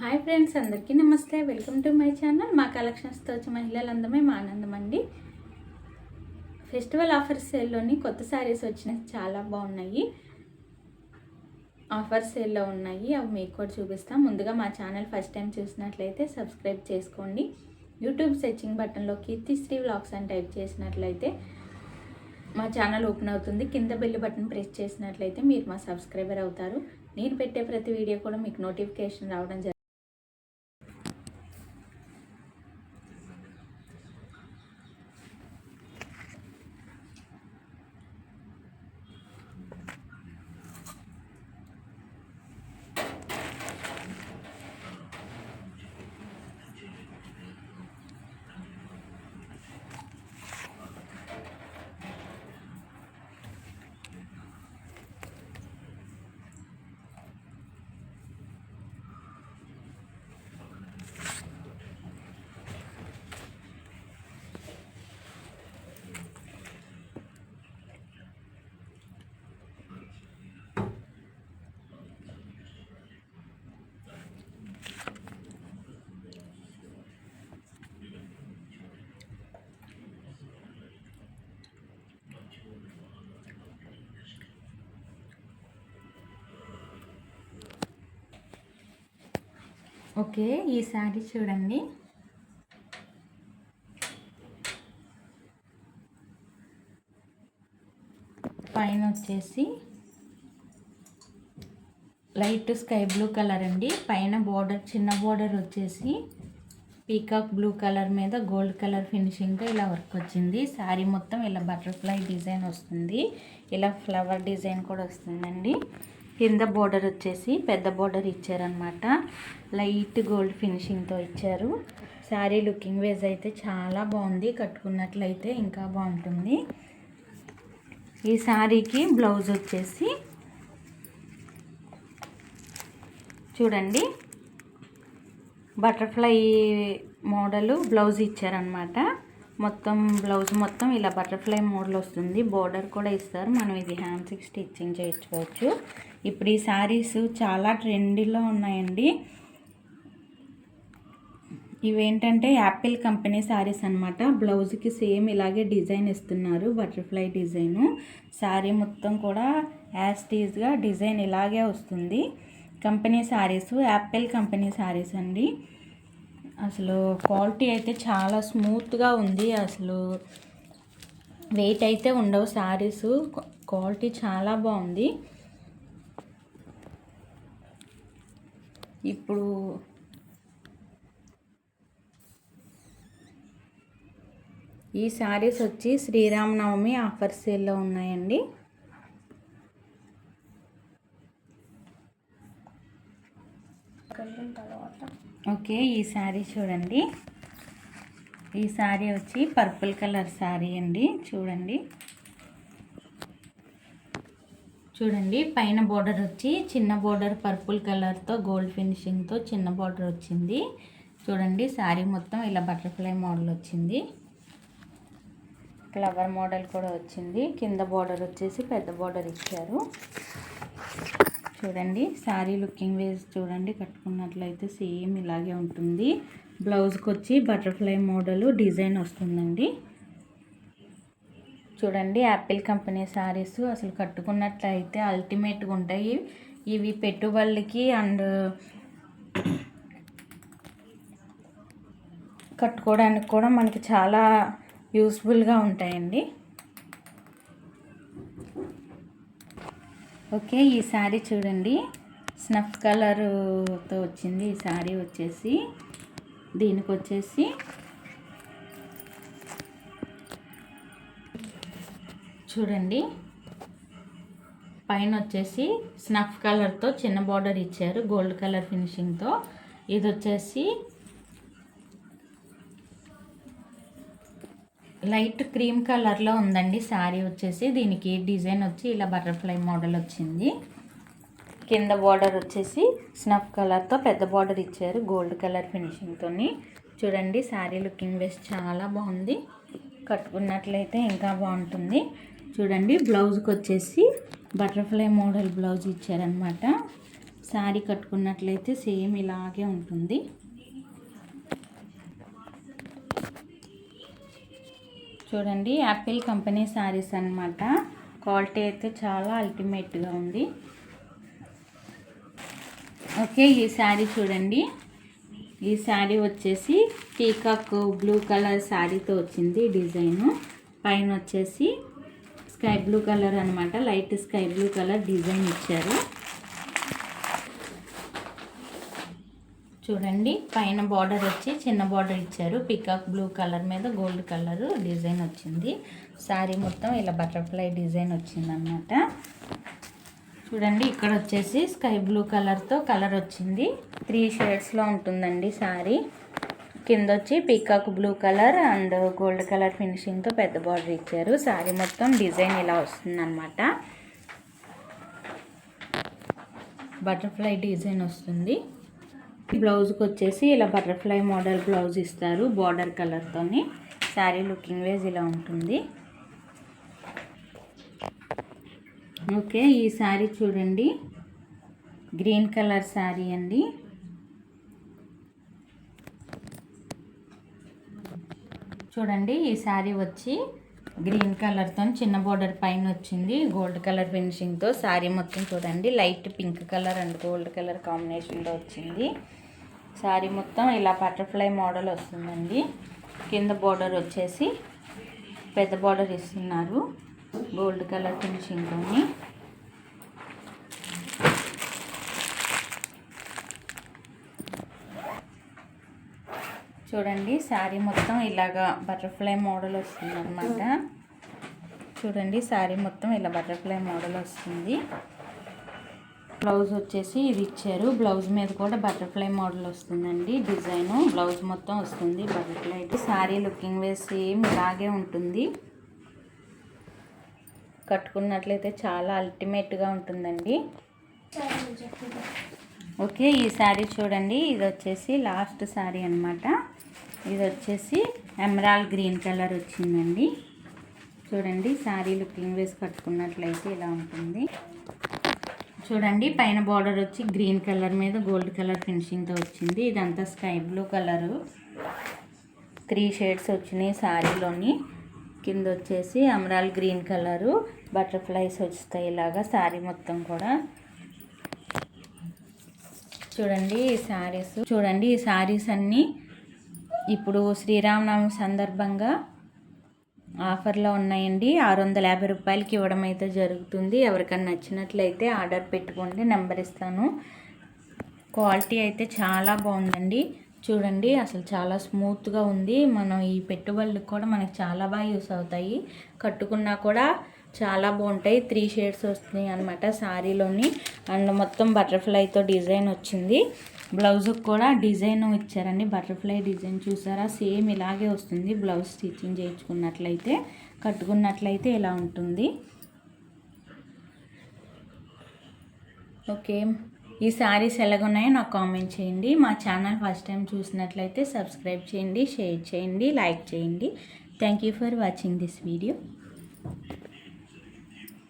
Hi friends, అందరికీ నమస్తే. Welcome to my channel. మా కలెక్షన్స్తో వచ్చే మహిళలందమే మా ఆనందం అండి. ఫెస్టివల్ ఆఫర్ సేల్లోని కొత్త శారీస్ వచ్చినాయి, చాలా బాగున్నాయి. ఆఫర్ సేల్లో ఉన్నాయి, అవి మీకు కూడా చూపిస్తాం. ముందుగా మా ఛానల్ ఫస్ట్ టైం చూసినట్లయితే సబ్స్క్రైబ్ చేసుకోండి. యూట్యూబ్ సెర్చింగ్ బటన్లో కీర్తిశ్రీ వ్లాగ్స్ అని టైప్ చేసినట్లయితే మా ఛానల్ ఓపెన్ అవుతుంది. కింద బెల్ బటన్ ప్రెస్ చేసినట్లయితే మీరు మా సబ్స్క్రైబర్ అవుతారు. నేను పెట్టే ప్రతి వీడియో కూడా మీకు నోటిఫికేషన్ రావడం జరుగుతుంది. ఓకే, ఈ శారీ చూడండి. పైన వచ్చేసి లైట్ స్కై బ్లూ కలర్ అండి. పైన బోర్డర్, చిన్న బోర్డర్ వచ్చేసి పీకాక్ బ్లూ కలర్ మీద గోల్డ్ కలర్ ఫినిషింగ్తో ఇలా వర్క్ వచ్చింది. శారీ మొత్తం ఇలా బటర్ఫ్లై డిజైన్ వస్తుంది, ఇలా ఫ్లవర్ డిజైన్ కూడా వస్తుందండి. కింద బోర్డర్ వచ్చేసి పెద్ద బోర్డర్ ఇచ్చారనమాట, లైట్ గోల్డ్ ఫినిషింగ్తో ఇచ్చారు. శారీ లుకింగ్ వైజ్ అయితే చాలా బాగుంది, కట్టుకున్నట్లయితే ఇంకా బాగుంటుంది. ఈ శారీకి బ్లౌజ్ వచ్చేసి చూడండి, బటర్ఫ్లై మోడలు బ్లౌజ్ ఇచ్చారనమాట. మొత్తం బ్లౌజ్ మొత్తం ఇలా బటర్ఫ్లై మోడల్ వస్తుంది. బోర్డర్ కూడా ఇస్తారు, మనం ఇది హ్యాండ్స్కి స్టిచ్చింగ్ చేయించుకోవచ్చు. ఇప్పుడు ఈ శారీస్ చాలా ట్రెండీలో ఉన్నాయండి. ఇవేంటంటే యాపిల్ కంపెనీ శారీస్ అనమాట. బ్లౌజ్కి సేమ్ ఇలాగే డిజైన్ ఇస్తున్నారు, బటర్ఫ్లై డిజైను. శారీ మొత్తం కూడా యాస్టీజ్గా డిజైన్ ఇలాగే వస్తుంది. Company saris, Apple company saris అండి. అసలు క్వాలిటీ అయితే చాలా స్మూత్గా ఉంది, అసలు వెయిట్ అయితే ఉండవు శారీస్. క్వాలిటీ చాలా బాగుంది. ఇప్పుడు ఈ శారీస్ వచ్చి శ్రీరామనవమి ఆఫర్ సేల్లో ఉన్నాయండి. ఓకే, ఈ శారీ చూడండి. ఈ శారీ వచ్చి పర్పుల్ కలర్ శారీ అండి. చూడండి పైన బోర్డర్ వచ్చి చిన్న బోర్డర్ పర్పుల్ కలర్తో గోల్డ్ ఫినిషింగ్తో చిన్న బోర్డర్ వచ్చింది. చూడండి శారీ మొత్తం ఇలా బటర్ఫ్లై మోడల్ వచ్చింది, ఫ్లవర్ మోడల్ కూడా వచ్చింది. కింద బోర్డర్ వచ్చేసి పెద్ద బోర్డర్ ఇచ్చారు. చూడండి శారీ లుకింగ్ వేస్ చూడండి, కట్టుకున్నట్లయితే సేమ్ ఇలాగే ఉంటుంది. బ్లౌజ్కి వచ్చి బటర్ఫ్లై మోడల్ డిజైన్ వస్తుందండి. చూడండి యాపిల్ కంపెనీ శారీస్ అసలు కట్టుకున్నట్లయితే అల్టిమేట్గా ఉంటాయి. ఇవి పెట్టుబడులకి అండ్ కట్టుకోవడానికి కూడా మనకి చాలా యూస్ఫుల్గా ఉంటాయండి. ఓకే, ఈ శారీ చూడండి, స్నఫ్ కలర్తో వచ్చింది. ఈ శారీ వచ్చేసి దీనికి వచ్చేసి చూడండి పైన వచ్చేసి స్నఫ్ కలర్తో చిన్న బార్డర్ ఇచ్చారు, గోల్డ్ కలర్ ఫినిషింగ్తో. ఇది వచ్చేసి లైట్ క్రీమ్ కలర్లో ఉందండి శారీ వచ్చేసి. దీనికి డిజైన్ వచ్చి ఇలా బటర్ఫ్లై మోడల్ వచ్చింది. కింద బార్డర్ వచ్చేసి స్నఫ్ కలర్తో పెద్ద బార్డర్ ఇచ్చారు, గోల్డ్ కలర్ ఫినిషింగ్తో. చూడండి శారీ లుకింగ్ వేస్ చాలా బాగుంది, కట్టుకున్నట్లయితే ఇంకా బాగుంటుంది. చూడండి బ్లౌజ్కి వచ్చేసి బటర్ఫ్లై మోడల్ బ్లౌజ్ ఇచ్చారనమాట. శారీ కట్టుకున్నట్లయితే సేమ్ ఇలాగే ఉంటుంది. చూడండి, యాపిల్ కంపెనీ శారీస్ అన్నమాట. క్వాలిటీ అయితే చాలా అల్టిమేట్గా ఉంది. ఓకే, ఈ శారీ చూడండి. ఈ శారీ వచ్చేసి పీకాక్ బ్లూ కలర్ శారీతో వచ్చింది డిజైను. పైన వచ్చేసి స్కై బ్లూ కలర్ అనమాట, light sky blue colour design ఇచ్చారు. చూడండి, పైన బార్డర్ వచ్చి చిన్న బార్డర్ ఇచ్చారు. పీకాక్ బ్లూ కలర్ మీద గోల్డ్ కలర్ డిజైన్ వచ్చింది. శారీ మొత్తం ఇలా బటర్ఫ్లై డిజైన్ వచ్చిందన్నమాట. చూడండి, ఇక్కడ వచ్చేసి స్కై బ్లూ కలర్తో కలర్ వచ్చింది. 3 షేడ్స్లో ఉంటుందండి శారీ. కింద వచ్చి peacock blue colour and gold colour ఫినిషింగ్తో పెద్ద బార్డర్ ఇచ్చారు. శారీ మొత్తం డిజైన్ ఇలా వస్తుందన్నమాట. బటర్ఫ్లై డిజైన్ వస్తుంది. బ్లౌజ్కి వచ్చేసి ఇలా బటర్ఫ్లై మోడల్ బ్లౌజ్ ఇస్తారు బార్డర్ కలర్తోని. శారీ లుకింగ్ వైజ్ ఇలా ఉంటుంది. ఓకే, ఈ శారీ చూడండి, గ్రీన్ కలర్ శారీ అండి. చూడండి, ఈ శారీ వచ్చి గ్రీన్ కలర్తో చిన్న బార్డర్ పైన వచ్చింది గోల్డ్ కలర్ ఫినిషింగ్తో. శారీ మొత్తం చూడండి light pink colour and gold colour కాంబినేషన్లో వచ్చింది. శారీ మొత్తం ఇలా బటర్ఫ్లై మోడల్ వస్తుందండి. కింద బార్డర్ వచ్చేసి పెద్ద బార్డర్ ఇస్తున్నారు గోల్డ్ కలర్ ఫినిషింగ్తోని. చూడండి, శారీ మొత్తం ఇలాగా బటర్ఫ్లై మోడల్ వస్తుంది అన్నమాట. చూడండి, శారీ మొత్తం ఇలా బటర్ఫ్లై మోడల్ వస్తుంది. బ్లౌజ్ వచ్చేసి ఇది ఇచ్చారు. బ్లౌజ్ మీద కూడా బటర్ఫ్లై మోడల్ వస్తుందండి. డిజైన్ బ్లౌజ్ మొత్తం వస్తుంది బటర్ఫ్లై. శారీ లుకింగ్ వేస్ సేమ్ ఇలాగే ఉంటుంది. కట్టుకున్నట్లయితే చాలా అల్టిమేట్గా ఉంటుందండి. ఓకే, ఈ శారీ చూడండి, ఇది వచ్చేసి లాస్ట్ శారీ అన్నమాట. ఇది వచ్చేసి ఎమరాల్డ్ గ్రీన్ కలర్ వచ్చిందండి. చూడండి, శారీ లుకింగ్ వేసి కట్టుకున్నట్లయితే ఇలా ఉంటుంది. చూడండి, పైన బార్డర్ వచ్చి గ్రీన్ కలర్ మీద గోల్డ్ కలర్ ఫినిషింగ్తో వచ్చింది. ఇదంతా స్కై బ్లూ కలరు. 3 షేడ్స్ వచ్చినాయి శారీలోని. కింద వచ్చేసి ఎమరాల్డ్ గ్రీన్ కలరు బటర్ఫ్లైస్ వస్తాయి ఇలాగా శారీ మొత్తం కూడా. చూడండి, ఈ శారీస్ అన్నీ ఇప్పుడు శ్రీరామనవమి సందర్భంగా ఆఫర్లో ఉన్నాయండి. 650 రూపాయలకి ఇవ్వడం అయితే జరుగుతుంది. ఎవరికన్నా నచ్చినట్లయితే ఆర్డర్ పెట్టుకోండి, నెంబర్ ఇస్తాను. క్వాలిటీ అయితే చాలా బాగుందండి. చూడండి, అసలు చాలా స్మూత్గా ఉంది. మనం ఈ పెట్టుబడులకు కూడా మనకి చాలా బాగా యూస్ అవుతాయి. కట్టుకున్నా కూడా చాలా బాగుంటాయి. 3 షేడ్స్ వస్తున్నాయి అనమాట శారీలోని. అండ్ మొత్తం బటర్ఫ్లైతో డిజైన్ వచ్చింది. బ్లౌజ్కి కూడా డిజైన్ ఇచ్చారండి, బటర్ఫ్లై డిజైన్. చూసారా, సేమ్ ఇలాగే వస్తుంది. బ్లౌజ్ స్టిచ్చింగ్ చేయించుకున్నట్లయితే, కట్టుకున్నట్లయితే ఇలా ఉంటుంది. ఓకే, ఈ శారీస్ ఎలాగున్నాయో నాకు కామెంట్ చేయండి. మా ఛానల్ ఫస్ట్ టైం చూసినట్లయితే సబ్స్క్రైబ్ చేయండి, షేర్ చేయండి, లైక్ చేయండి. Thank you for watching this video.